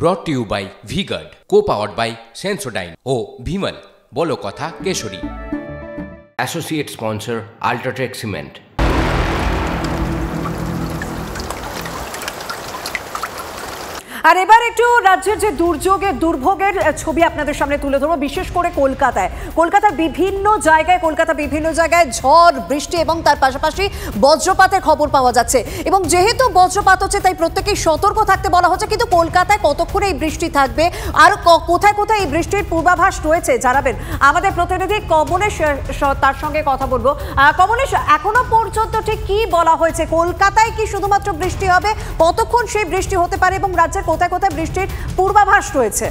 ব্রট to you by V-Guard, co-powered by Sensodyne ও ভিমল বলো কথা কেশরী। Associate sponsor UltraTech cement. আর এবার একটু রাজ্যের যে দুর্যোগের দুর্ভোগের ছবি আপনাদের সামনে তুলে ধরবো, বিশেষ করে কলকাতার বিভিন্ন জায়গায় ঝড় বৃষ্টি এবং তার পাশাপাশি বজ্রপাতের খবর পাওয়া যাচ্ছে। এবং যেহেতু বজ্রপাত হচ্ছে তাই প্রত্যেকেই সতর্ক থাকতে বলা হচ্ছে। কিন্তু কলকাতায় কতক্ষণ এই বৃষ্টি থাকবে আর কোথায় কোথায় এই বৃষ্টির পূর্বাভাস রয়েছে জানাবেন আমাদের প্রতিনিধি কমলেশ, তার সঙ্গে কথা বলবো। কমলেশ, এখনো পর্যন্ত ঠিক কি বলা হয়েছে? কলকাতায় কি শুধুমাত্র বৃষ্টি হবে? কতক্ষণ সেই বৃষ্টি হতে পারে এবং রাজ্যের কোথায় কোথায় বৃষ্টির পূর্বাভাস রয়েছে?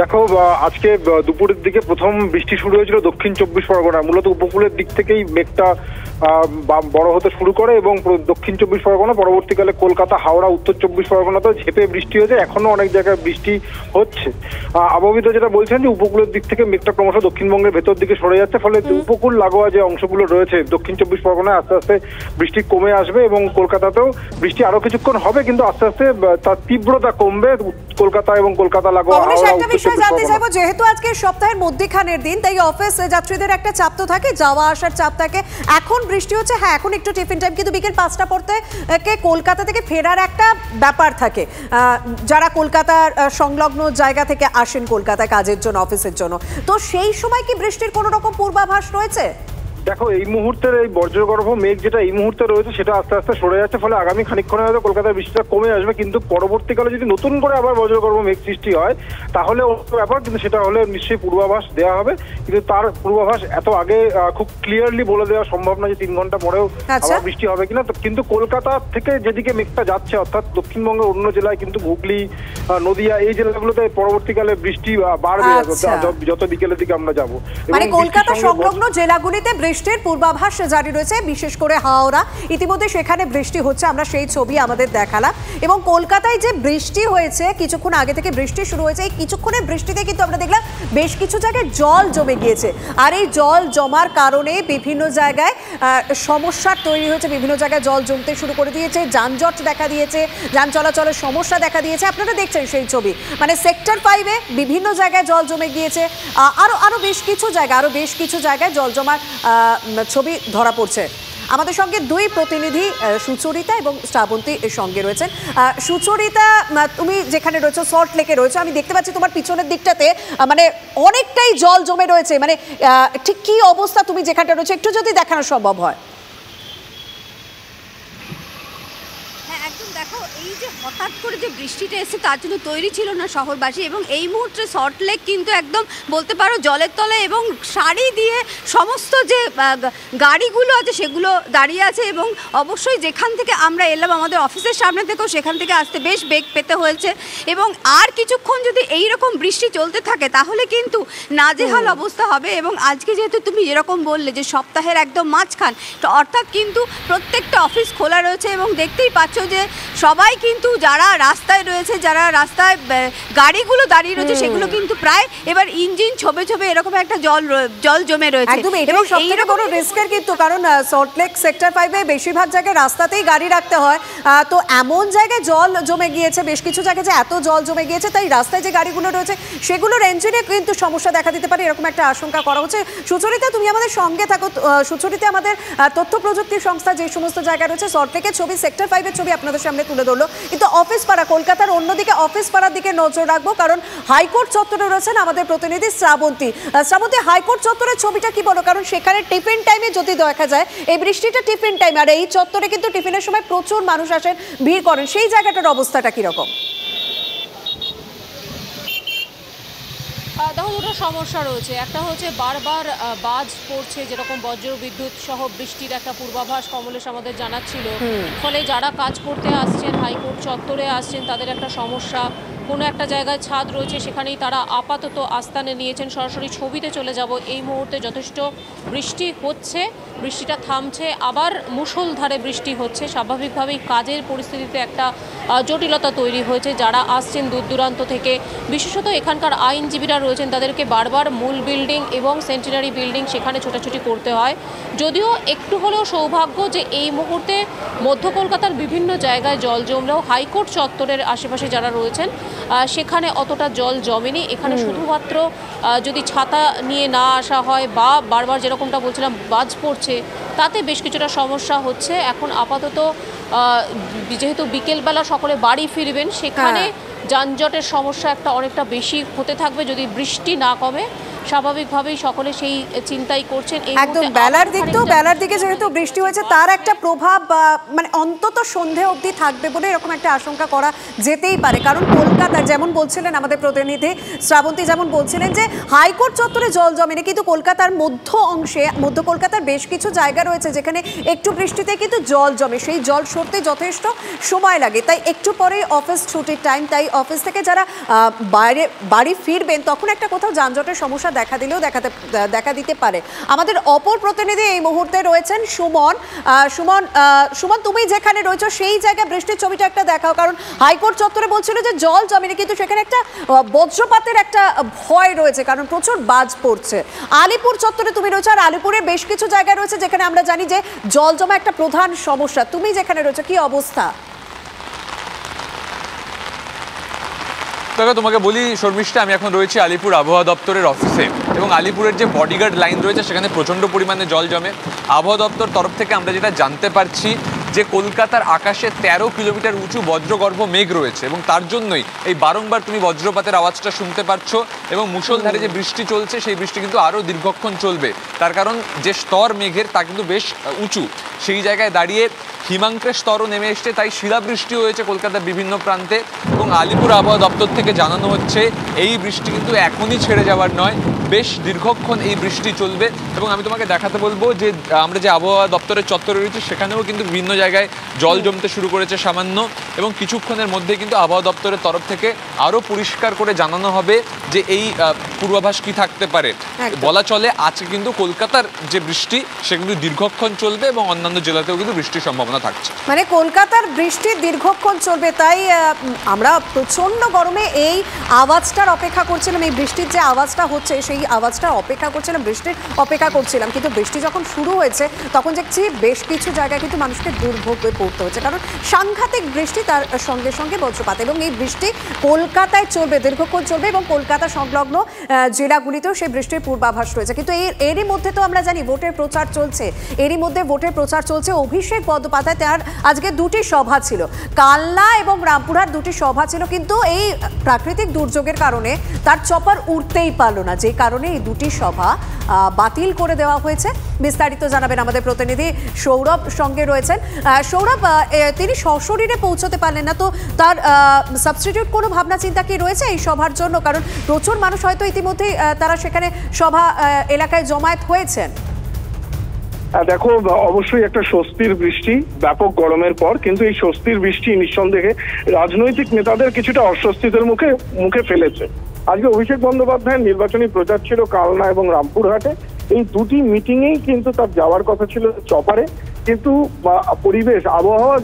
দেখো, আজকে দুপুরের দিকে প্রথম বৃষ্টি শুরু হয়েছিল দক্ষিণ 24 পরগনা। মূলত উপকূলের দিক থেকেই মেঘটা বড় হতে শুরু করে এবং দক্ষিণ 24 পরগনা, পরবর্তীকালে কলকাতা, হাওড়া, উত্তর 24 পরগনাতেও ঝেঁপে বৃষ্টি হয়েছে। এখনো অনেক জায়গায় বৃষ্টি হচ্ছে। আবহাওয়াবিদরা যেটা বলছেন যে উপকূলের দিক থেকে মেঘটা ক্রমশ দক্ষিণবঙ্গের ভেতর দিকে সরে যাচ্ছে, ফলে উপকূল লাগোয়া যে অংশগুলো রয়েছে দক্ষিণ 24 পরগনায় আস্তে আস্তে বৃষ্টি কমে আসবে এবং কলকাতাতেও বৃষ্টি আরো কিছুক্ষণ হবে, কিন্তু আস্তে আস্তে তার তীব্রতা কমবে কলকাতা এবং কলকাতা লাগোয়া জানতে চাইবো, যেহেতু আজকে সপ্তাহের মধ্যখানের দিন তাই অফিস যাত্রীদের একটা চাপ তো থাকে, যাওয়া আসার চাপ থাকে। এখন বৃষ্টি হচ্ছে, হ্যাঁ এখন একটু টিফিন টাইম, কিন্তু বিকেল 5টা পড়তে কলকাতা থেকে ফেরার একটা ব্যাপার থাকে যারা কলকাতার সংলগ্ন জায়গা থেকে আসেন কলকাতায় কাজের জন্য, অফিসের জন্য। তো সেই সময় কি বৃষ্টির কোনো রকম পূর্বাভাস রয়েছে? দেখো, এই মুহূর্তের এই বজ্রগর্ভ মেঘ যেটা এই মুহূর্তে রয়েছে সেটা আস্তে আস্তে সরে যাচ্ছে, ফলে আগামী খানিকক্ষণে হয়তো কলকাতার বৃষ্টিটা কমে আসবে। কিন্তু পরবর্তীকালে যদি নতুন করে আবার বজ্রগর্ভ মেঘ সৃষ্টি হয় তাহলে ব্যাপার, কিন্তু সেটা হলে নিশ্চয়ই পূর্বাভাস দেওয়া হবে। কিন্তু তার পূর্বাভাস এত আগে খুব ক্লিয়ারলি বলে দেওয়া সম্ভব না যে 3 ঘন্টা পরেও আবার বৃষ্টি হবে কিনা। কিন্তু কলকাতা থেকে যেদিকে মেঘটা যাচ্ছে, অর্থাৎ দক্ষিণবঙ্গের অন্য জেলায় কিন্তু হুগলি, নদিয়া, এই জেলাগুলোতে পরবর্তীকালে বৃষ্টি বাড়বে যত বিকেলের দিকে আমরা যাবো। মানে কলকাতা সংলগ্ন জেলাগুলিতে বৃষ্টির পূর্বাভাস জারি রয়েছে, বিশেষ করে হাওড়া, ইতিমধ্যে সেখানে বৃষ্টি হচ্ছে, আমরা সেই ছবি আমাদের দেখালাম। এবং কলকাতায় যে বৃষ্টি হয়েছে, কিছুক্ষণ আগে থেকে বৃষ্টি শুরু হয়েছে, এই কিছুক্ষণের বৃষ্টিতে কিন্তু আমরা দেখলাম বেশ কিছু জায়গায় জল জমে গিয়েছে। আর এই জল জমার কারণে বিভিন্ন জায়গায় সমস্যার তৈরি হয়েছে, বিভিন্ন জায়গায় জল জমতে শুরু করে দিয়েছে, যানজট দেখা দিয়েছে, যান চলাচলের সমস্যা দেখা দিয়েছে। আপনারা দেখছেন সেই ছবি, মানে সেক্টর 5-এ বিভিন্ন জায়গায় জল জমে গিয়েছে, আরো বেশ কিছু জায়গায় জল জমার ছবি ধরা পড়ছে। আমাদের সঙ্গে দুই প্রতিনিধি সুচরিতা এবং শ্রাবন্তী এর সঙ্গে রয়েছেন। সুচরিতা, তুমি যেখানে রয়েছো সল্ট লেকে রয়েছো, আমি দেখতে পাচ্ছি তোমার পিছনের দিকটাতে মানে অনেকটাই জল জমে রয়েছে। মানে ঠিক কি অবস্থা তুমি যেখানটা রয়েছো একটু যদি দেখানো সম্ভব হয়? দেখো, এই যে হঠাৎ করে যে বৃষ্টিটা এসে তার জন্য তৈরি ছিল না শহরবাসী, এবং এই মুহূর্তে সল্ট লেক কিন্তু একদম বলতে পারো জলের তলে, এবং সারি দিয়ে সমস্ত যে গাড়িগুলো আছে সেগুলো দাঁড়িয়ে আছে। এবং অবশ্যই যেখান থেকে আমরা এলাম আমাদের অফিসের সামনে থেকেও সেখান থেকে আসতে বেশ বেগ পেতে হয়েছে। এবং আর কিছুক্ষণ যদি এই রকম বৃষ্টি চলতে থাকে তাহলে কিন্তু নাজেহাল অবস্থা হবে। এবং আজকে যেহেতু তুমি যেরকম বললে যে সপ্তাহের একদম মাঝখান, তো অর্থাৎ কিন্তু প্রত্যেকটা অফিস খোলা রয়েছে এবং দেখতেই পাচ্ছ যে সবাই কিন্তু যারা রাস্তায় রয়েছে, যারা রাস্তায় গাড়িগুলো দাঁড়িয়ে রয়েছে সেগুলো কিন্তু প্রায় এবার ইঞ্জিন ছোবে এরকম একটা জল জমে রয়েছে। এবং সবথেকে বড় রিস্কের কিন্তু, কারণ সল্ট লেক সেক্টর 5-এ বেশিরভাগ জায়গায় রাস্তাতেই গাড়ি রাখতে হয়। তো এমন জায়গায় জল জমে গিয়েছে, বেশ কিছু জায়গায় যে এত জল জমে গিয়েছে তাই রাস্তায় যে গাড়িগুলো রয়েছে সেগুলোর ইঞ্জিনে কিন্তু সমস্যা দেখা দিতে পারে, এরকম একটা আশঙ্কা করা হচ্ছে। সুচরিতা, তুমি আমাদের সঙ্গে থাকো। সুচরিতা, আমাদের তথ্য প্রযুক্তি সংস্থা যে সমস্ত জায়গায় রয়েছে সল্ট লেকের ছবি, সেক্টর 5-এর ছবি আপনাদের সামনে তুলে ধরলো, কিন্তু অফিস পাড়া, কলকাতার অন্যদিকে অফিস পাড়ার দিকে নজর রাখবো, কারণ হাইকোর্ট চত্বরে রয়েছেন আমাদের প্রতিনিধি শ্রাবন্তী। শ্রাবন্তী, হাইকোর্ট চত্বরের ছবিটা কি বলো? কারণ সেখানে টিফিন টাইমে যদি দেখা যায়, এই বৃষ্টিটা টিফিন টাইম, আর এই চত্বরে কিন্তু টিফিনের সময় প্রচুর মানুষ আসেন, ভিড় করেন, সেই জায়গাটার অবস্থাটা কিরকম? দেখো, দুটো সমস্যা রয়েছে। একটা হচ্ছে বারবার বাজ পড়ছে, যেরকম বজ্র বিদ্যুৎ সহ বৃষ্টির একটা পূর্বাভাস কমলেশ আমাদের জানাচ্ছিল। ফলে যারা কাজ করতে আসছেন, হাইকোর্ট চত্বরে আসছেন, তাদের একটা সমস্যা। কোনো একটা জায়গায় ছাদ রয়েছে, সেখানেই তারা আপাতত আস্তানে নিয়েছেন। সরাসরি ছবিতে চলে যাব। এই মুহূর্তে যথেষ্ট বৃষ্টি হচ্ছে, বৃষ্টিটা থামছে, আবার মুষলধারে বৃষ্টি হচ্ছে। স্বাভাবিকভাবেই কাজের পরিস্থিতিতে একটা জটিলতা তৈরি হয়েছে। যারা আসছেন দূর দূরান্ত থেকে, বিশেষত এখানকার আইনজীবীরা রয়েছেন তাদেরকে বারবার মূল বিল্ডিং এবং সেন্টিনারি বিল্ডিং সেখানে ছোটাছুটি করতে হয়। যদিও একটু হলেও সৌভাগ্য যে এই মুহূর্তে মধ্য কলকাতার বিভিন্ন জায়গায় জল জমলেও হাইকোর্ট চত্বরের আশেপাশে যারা রয়েছেন সেখানে অতটা জল জমেনি। এখানে শুধুমাত্র যদি ছাতা নিয়ে না আসা হয় বা বারবার যেরকমটা বলছিলাম বাজ পড়ছে, তাতে বেশ কিছুটা সমস্যা হচ্ছে। এখন আপাতত যেহেতু বিকেলবেলা সকলে বাড়ি ফিরবেন, সেখানে যানজটের সমস্যা অনেকটা বেশি হতে থাকবে যদি বৃষ্টি না কমে। স্বাভাবিকভাবেই সকলে সেই চিন্তাই করছেন। একদম বেলার দিকে যেহেতু বৃষ্টি হয়েছে তার একটা প্রভাব মানে অন্তত সন্ধে অবধি থাকবে বলে এরকম একটা আশঙ্কা করা যেতেই পারে। কারণ কলকাতার যেমন বলছিলেন আমাদের প্রতিনিধি শ্রাবন্তী, যেমন বলছিলেন যে হাইকোর্ট চত্বরে জল জমেনি, কিন্তু কলকাতার মধ্য কলকাতার বেশ কিছু জায়গা রয়েছে যেখানে একটু বৃষ্টিতে কিন্তু জল জমে, সেই জল সরতে যথেষ্ট সময় লাগে। তাই একটু পরেই অফিস ছুটির টাইম, তাই অফিস থেকে যারা বাড়ি ফিরবেন তখন একটা কোথাও যানজটের সমস্যা দেখা দিতে পারে। আমাদের অপর প্রতিনিধি এই মুহূর্তে রয়েছেন সুমন, তুমি যেখানে রয়েছো সেই জায়গায় বৃষ্টির ছবিটা একটা দেখাও। কারণ হাইকোর্ট চত্বরে বলছিল যে জল জমেনি, কিন্তু সেখানে একটা বজ্রপাতের একটা ভয় রয়েছে কারণ প্রচুর বাজ পড়ছে। আলিপুর চত্বরে তুমি রয়েছো, আর আলিপুরের বেশ কিছু জায়গা রয়েছে যেখানে আমরা জানি যে জল জমা একটা প্রধান সমস্যা। তুমি যেখানে রয়েছো কি অবস্থা? তোমাকে বলি শর্মিষ্ঠা, আমি এখন রয়েছি আলিপুর আবহাওয়া দপ্তরের অফিসে এবং আলিপুরের যে বডিগার্ড লাইন রয়েছে সেখানে প্রচণ্ড পরিমাণে জল জমে। আবহাওয়া দপ্তর তরফ থেকে আমরা যেটা জানতে পারছি যে কলকাতার আকাশে 13 কিলোমিটার উঁচু বজ্রগর্ভ মেঘ রয়েছে এবং তার জন্যই এই বারংবার তুমি বজ্রপাতের আওয়াজটা শুনতে পাচ্ছ এবং মুষলধারে যে বৃষ্টি চলছে সেই বৃষ্টি কিন্তু আরও দীর্ঘক্ষণ চলবে। তার কারণ যে স্তর মেঘের তা কিন্তু বেশ উঁচু, সেই জায়গায় দাঁড়িয়ে হিমাঙ্কের স্তরও নেমে এসছে, তাই শিলাবৃষ্টি হয়েছে কলকাতার বিভিন্ন প্রান্তে। এবং আলিপুর আবহাওয়া দপ্তর থেকে জানানো হচ্ছে এই বৃষ্টি কিন্তু এখনই ছেড়ে যাওয়ার নয়, বেশ দীর্ঘক্ষণ এই বৃষ্টি চলবে। এবং আমি তোমাকে দেখাতে বলবো যে আমরা যে আবহাওয়া দপ্তরের চত্বরে রয়েছে সেখানেও কিন্তু বিভিন্ন জায়গায় জল জমতে শুরু করেছে সামান্য, এবং কিছুক্ষণের মধ্যে কিন্তু আবহাওয়া দপ্তরের তরফ থেকে আরও পরিষ্কার করে জানানো হবে যে এই পূর্বাভাস কি থাকতে পারে। বলা চলে আজকে কিন্তু কলকাতার যে বৃষ্টি সে কিন্তু দীর্ঘক্ষণ চলবে এবং অন্যান্য জেলাতেও কিন্তু বৃষ্টির সম্ভাবনা থাকছে। মানে কলকাতার বৃষ্টি দীর্ঘক্ষণ চলবে, তাই আমরা প্রচন্ড গরমে এই আওয়াজটার অপেক্ষা করছিলাম, এই বৃষ্টির যে আওয়াজটা হচ্ছে সেই আওয়াজটার অপেক্ষা করছিলাম, বৃষ্টির অপেক্ষা করছিলাম। কিন্তু বৃষ্টি যখন শুরু হয়েছে তখন দেখছি বেশ কিছু জায়গায় কিন্তু মানুষকে দুর্ভোগে পড়তে হচ্ছে, কারণ সাংঘাতিক বৃষ্টি, তার সঙ্গে সঙ্গে বজ্রপাত। এবং এই বৃষ্টি কলকাতায় চলবে, দীর্ঘক্ষণ চলবে এবং কলকাতা সংলগ্ন জেলাগুলিতেও সেই বৃষ্টির পূর্বাভাস রয়েছে। কিন্তু এরই মধ্যে তো আমরা জানি ভোটের প্রচার চলছে, অভিষেক বন্দ্যোপাধ্যায় তার আজকে দুটি সভা ছিল, কালনা এবং রামপুরহাট দুটি সভা ছিল, কিন্তু এই প্রাকৃতিক দুর্যোগের কারণে তার চপার উঠতেই পারলো না, যে কারণে এই দুটি সভা বাতিল করে দেওয়া হয়েছে। বিস্তারিত জানাবেন আমাদের প্রতিনিধি সৌরভ সঙ্গে রয়েছেন। সৌরভ, তিনি সশরীরে পৌঁছতে পারলেন না, তো তার সাবস্টিটিউট কোনো ভাবনা চিন্তা কি রয়েছে এই সভার জন্য? কারণ প্রচুর মানুষ হয়তো ইতিমধ্যেই তারা সেখানে সভা এলাকায় জমায়েত হয়েছেন। দেখো, অবশ্যই একটা স্বস্তির বৃষ্টি ব্যাপক গরমের পর, কিন্তু এই স্বস্তির বৃষ্টি নিঃসন্দেহে রাজনৈতিক নেতাদের কিছুটা অস্বস্তিদের মুখে ফেলেছে। আজকে অভিষেক বন্দ্যোপাধ্যায়ের নির্বাচনী প্রচার ছিল কালনা এবং রামপুরহাটে, এই দুটি মিটিংয়েই কিন্তু তার যাওয়ার কথা ছিল চপারে, কিন্তু পরিবেশ আবহাওয়া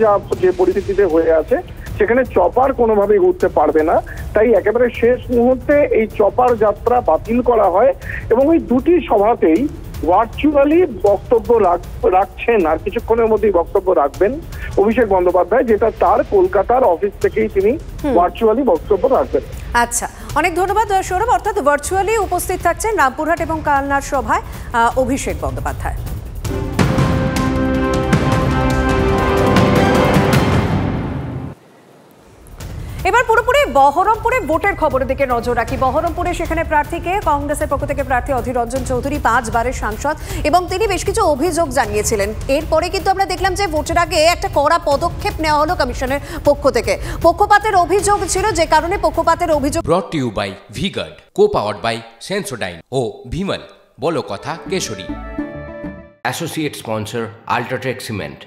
যে পরিস্থিতিতে হয়ে আছে সেখানে চপার কোনোভাবেই উঠতে পারবে না, তাই একেবারে শেষ মুহূর্তে এই চপার যাত্রা বাতিল করা হয় এবং এই দুটি সভাতেই ভার্চুয়ালি বক্তব্য রাখছেন, আর কিছুক্ষণের মধ্যেই বক্তব্য রাখবেন অভিষেক বন্দ্যোপাধ্যায়, যেটা তার কলকাতার অফিস থেকেই তিনি ভার্চুয়ালি বক্তব্য রাখবেন। আচ্ছা, অনেক ধন্যবাদ সৌরভ। অর্থাৎ ভার্চুয়ালি উপস্থিত থাকছেন রামপুরহাট এবং কালনার সভায় অভিষেক বন্দ্যোপাধ্যায়। এবার পুরোপুরি বহরমপুরে ভোটের খবরের দিকে নজর রাখি। বহরমপুরে সেখানে প্রার্থীকে কংগ্রেসের পক্ষ থেকে প্রার্থী অধীর রঞ্জন চৌধুরী 5 বারের সাংসদ, এবং তিনি বেশ কিছু অভিযোগ জানিয়েছিলেন। এরপরে কিন্তু আমরা দেখলাম যে ভোটের আগে একটা কড়া পদক্ষেপ নেওয়া হলো কমিশনের পক্ষ থেকে। পক্ষপাতের অভিযোগ ছিল, যে কারণে পক্ষপাতের অভিযোগ brought to you by V-Guard, co-powered by Sensodyne ও ভিমল, বলো কথা কেশরী। Associate sponsor UltraTech cement.